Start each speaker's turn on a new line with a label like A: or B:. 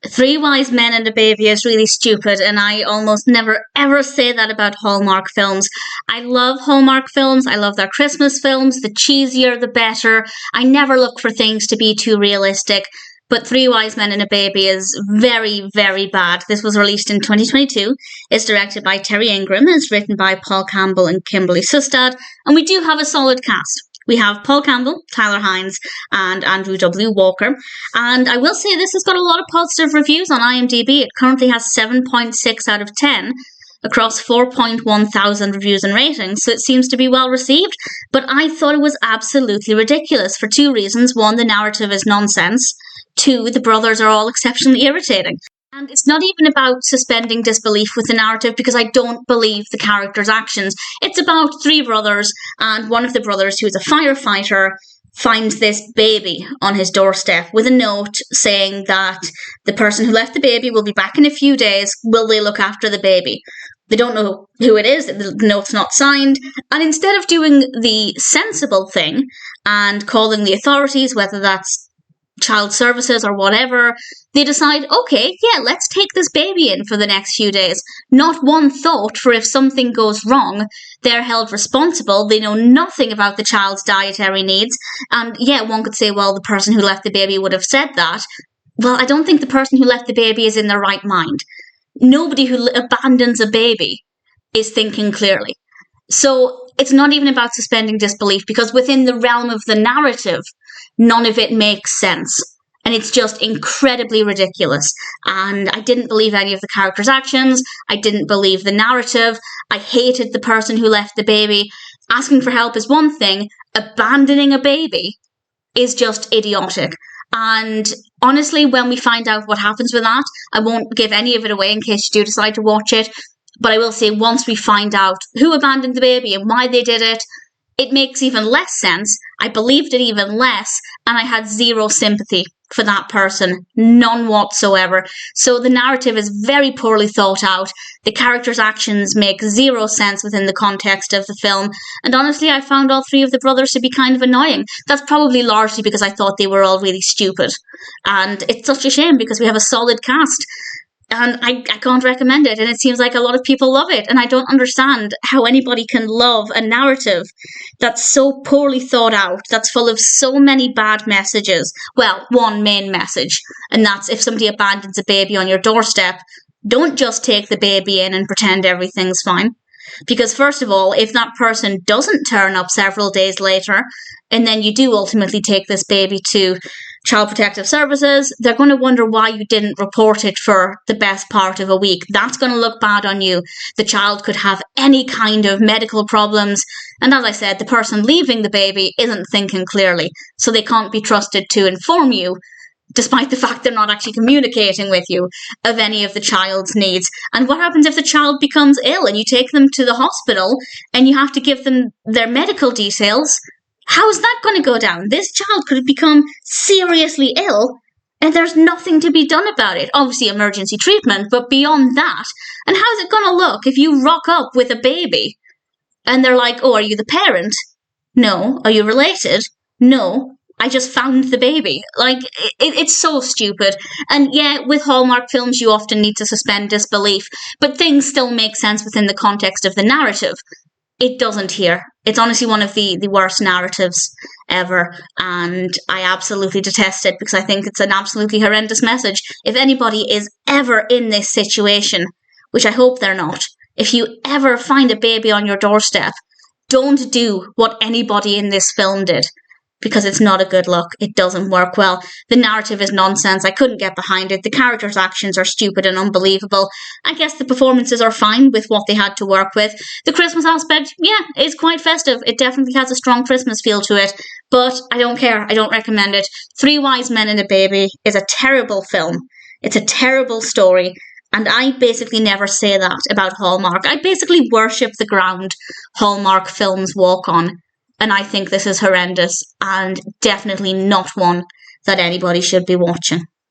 A: Three Wise Men and a Baby is really stupid, and I almost never ever say that about Hallmark films. I love Hallmark films. I love their Christmas films. The cheesier, the better. I never look for things to be too realistic. But Three Wise Men and a Baby is very, very bad. This was released in 2022. It's directed by Terry Ingram. It's written by Paul Campbell and Kimberley Sustad. And we do have a solid cast. We have Paul Campbell, Tyler Hynes, and Andrew W. Walker. And I will say this has got a lot of positive reviews on IMDb. It currently has 7.6 out of 10 across 4.1 thousand reviews and ratings, so it seems to be well received. But I thought it was absolutely ridiculous for two reasons. One, the narrative is nonsense. Two, the brothers are all exceptionally irritating. And it's not even about suspending disbelief with the narrative, because I don't believe the characters' actions. It's about three brothers, and one of the brothers, who is a firefighter, finds this baby on his doorstep with a note saying that the person who left the baby will be back in a few days. Will they look after the baby? They don't know who it is. The note's not signed. And instead of doing the sensible thing and calling the authorities, whether that's child services or whatever, they decide, okay, yeah, let's take this baby in for the next few days. Not one thought for if something goes wrong. They're held responsible. They know nothing about the child's dietary needs. And yeah, one could say, well, the person who left the baby would have said that. Well, I don't think the person who left the baby is in their right mind. Nobody who abandons a baby is thinking clearly. So it's not even about suspending disbelief, because within the realm of the narrative, none of it makes sense. And it's just incredibly ridiculous. And I didn't believe any of the characters' actions. I didn't believe the narrative. I hated the person who left the baby. Asking for help is one thing. Abandoning a baby is just idiotic. And honestly, when we find out what happens with that, I won't give any of it away in case you do decide to watch it. But I will say, once we find out who abandoned the baby and why they did it, it makes even less sense. I believed it even less, and I had zero sympathy for that person. None whatsoever. So the narrative is very poorly thought out. The characters' actions make zero sense within the context of the film. And honestly, I found all three of the brothers to be kind of annoying. That's probably largely because I thought they were all really stupid. And it's such a shame, because we have a solid cast. And I can't recommend it, and it seems like a lot of people love it, and I don't understand how anybody can love a narrative that's so poorly thought out, that's full of so many bad messages. Well, one main message, and that's if somebody abandons a baby on your doorstep, don't just take the baby in and pretend everything's fine. Because first of all, if that person doesn't turn up several days later, and then you do ultimately take this baby to Child Protective Services, they're going to wonder why you didn't report it for the best part of a week. That's going to look bad on you. The child could have any kind of medical problems. And as I said, the person leaving the baby isn't thinking clearly, so they can't be trusted to inform you, despite the fact they're not actually communicating with you, of any of the child's needs. And what happens if the child becomes ill and you take them to the hospital and you have to give them their medical details? How is that going to go down? This child could have become seriously ill and there's nothing to be done about it. Obviously emergency treatment, but beyond that. And how's it going to look if you rock up with a baby and they're like, oh, are you the parent? No. Are you related? No. I just found the baby. Like, it's so stupid. And yeah, with Hallmark films, you often need to suspend disbelief, but things still make sense within the context of the narrative. It doesn't here. It's honestly one of the worst narratives ever, and I absolutely detest it, because I think it's an absolutely horrendous message. If anybody is ever in this situation, which I hope they're not, if you ever find a baby on your doorstep, don't do what anybody in this film did, because it's not a good look. It doesn't work well. The narrative is nonsense. I couldn't get behind it. The characters' actions are stupid and unbelievable. I guess the performances are fine with what they had to work with. The Christmas aspect, yeah, is quite festive. It definitely has a strong Christmas feel to it, but I don't care. I don't recommend it. Three Wise Men and a Baby is a terrible film. It's a terrible story. And I basically never say that about Hallmark. I basically worship the ground Hallmark films walk on. And I think this is horrendous and definitely not one that anybody should be watching.